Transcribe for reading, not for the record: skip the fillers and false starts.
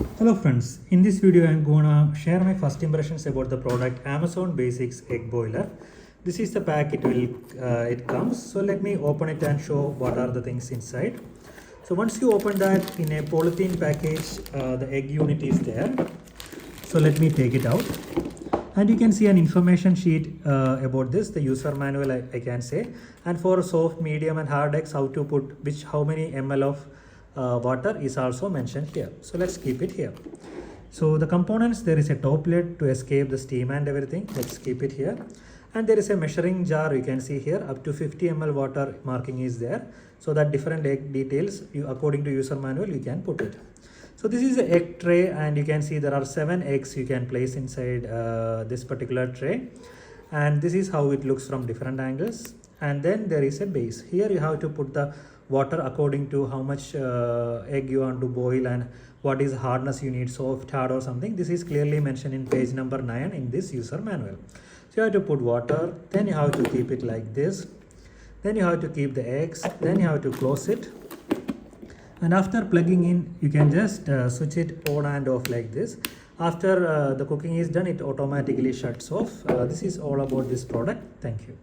Hello friends, in this video I am gonna share my first impressions about the product Amazon Basics Egg Boiler. This is the pack it comes. So let me open it and show what are the things inside. So once you open that in a polythene package, the egg unit is there. So let me take it out. And you can see an information sheet about this, the user manual I can say. And for soft, medium and hard eggs, how to put how many ml of water is also mentioned here. So let's keep it here. So the components, there is a top lid to escape the steam and everything. Let's keep it here. And there is a measuring jar, you can see here, up to 50 ml water marking is there. So that different egg details, according to user manual, you can put it. So this is an egg tray, and you can see there are 7 eggs you can place inside this particular tray. And this is how it looks from different angles. And then there is a base. Here you have to put the water according to how much egg you want to boil and what is hardness you need, soft, hard or something. This is clearly mentioned in page number 9 in this user manual. So you have to put water, then you have to keep it like this. Then you have to keep the eggs, then you have to close it. And after plugging in, you can just switch it on and off like this. After the cooking is done, it automatically shuts off. This is all about this product. Thank you.